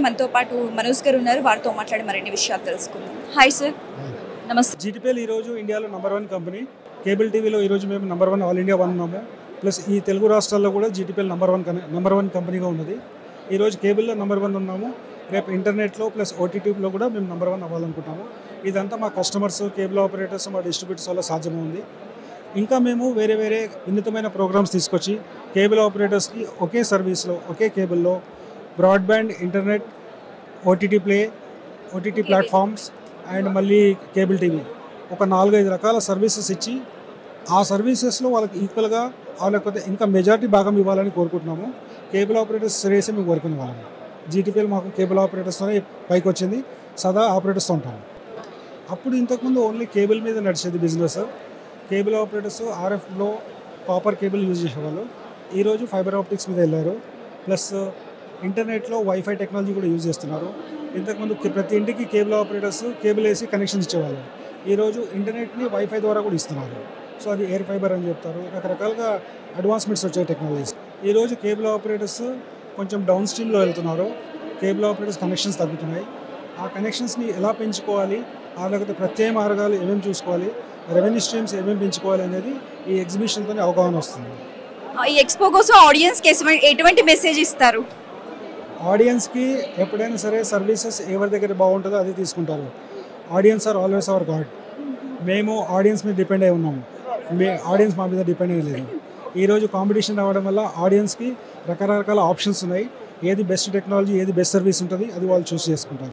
మనతో పాటు మనోజ్ గారు ఉన్నారు. వారితో మాట్లాడి మరిన్ని విషయాలు తెలుసుకుందాం. హాయ్ సార్, నమస్తే. జీటీపీఎల్ ఈరోజు ఇండియాలో #1 కంపెనీ. కేబుల్ టీవీలో ఈరోజు మేము #1 ఆల్ ఇండియా 1 ఉన్నాము. ప్లస్ ఈ తెలుగు రాష్ట్రాల్లో కూడా జీటీపీఎల్ #1 కంపెనీగా ఉన్నది. ఈరోజు కేబుల్లో #1 ఉన్నాము. రేపు ఇంటర్నెట్లో ప్లస్ ఓటీటీలో కూడా మేము #1 అవ్వాలనుకుంటాము. ఇదంతా మా కస్టమర్స్, కేబుల్ ఆపరేటర్స్, మా డిస్ట్రిబ్యూటర్స్ వల్ల సాధ్యమైంది. ఇంకా మేము వేరే వేరే వినూత్నమైన ప్రోగ్రామ్స్ తీసుకొచ్చి కేబుల్ ఆపరేటర్స్కి ఒకే సర్వీస్లో, ఒకే కేబుల్లో broadband, internet, OTT play, OTT platforms and మళ్ళీ కేబుల్ టీవీ ఒక 4-5 రకాల సర్వీసెస్ ఇచ్చి ఆ సర్వీసెస్లో వాళ్ళకి ఈక్వల్గా లేకపోతే ఇంకా మెజారిటీ భాగం ఇవ్వాలని కోరుకుంటున్నాము. కేబుల్ ఆపరేటర్స్ శ్రేయసే మేము కోరుకునే వాళ్ళము. జీటీపీఎల్ మాకు కేబుల్ ఆపరేటర్స్తోనే పైకి వచ్చింది, సదా ఆపరేటర్స్తో ఉంటాము. అప్పుడు ఇంతకుముందు ఓన్లీ కేబుల్ మీద నడిచేది బిజినెస్. కేబుల్ ఆపరేటర్స్ ఆర్ఎఫ్లో కాపర్ కేబుల్ యూజ్ చేసేవాళ్ళు. ఈరోజు ఫైబర్ ఆప్టిక్స్ మీద వెళ్ళారు. ప్లస్ ఇంటర్నెట్లో వైఫై టెక్నాలజీ కూడా యూజ్ చేస్తున్నారు. ఇంతకుముందు ప్రతి ఇంటికి కేబుల్ ఆపరేటర్స్ కేబుల్ వేసి కనెక్షన్ ఇచ్చేవాళ్ళు. ఈరోజు ఇంటర్నెట్ని వైఫై ద్వారా కూడా ఇస్తున్నారు. సో అది ఎయిర్ ఫైబర్ అని చెప్తారు. రకరకాలుగా అడ్వాన్స్మెంట్స్ వచ్చాయి టెక్నాలజీస్. ఈరోజు కేబుల్ ఆపరేటర్స్ కొంచెం డౌన్ స్ట్రీమ్లో వెళ్తున్నారు. కేబుల్ ఆపరేటర్స్ కనెక్షన్స్ తగ్గుతున్నాయి. ఆ కనెక్షన్స్ని ఎలా పెంచుకోవాలి, లేకపోతే ప్రత్యేక మార్గాలు ఏమేమి చూసుకోవాలి, రెవెన్యూ స్ట్రీమ్స్ ఏమేమి పెంచుకోవాలి అనేది ఈ ఎగ్జిబిషన్తోనే అవగాహన వస్తుంది. ఈ ఎక్స్పో కోసం ఆడియన్స్కి ఎటువంటి మెసేజ్ ఇస్తారు? ఆడియన్స్కి ఎప్పుడైనా సరే సర్వీసెస్ ఎవరి దగ్గర బాగుంటుందో అది తీసుకుంటారు. Audience are always our god. మేము ఆడియన్స్ మీద డిపెండ్ అయి ఉన్నాము. ఆడియన్స్ మా మీద డిపెండ్ అయ్యలేదు. ఈరోజు కాంపిటీషన్ రావడం వల్ల ఆడియన్స్కి రకరకాల ఆప్షన్స్ ఉన్నాయి. ఏది బెస్ట్ టెక్నాలజీ, ఏది బెస్ట్ సర్వీస్ ఉంటుంది అది వాళ్ళు చూస్ చేసుకుంటారు.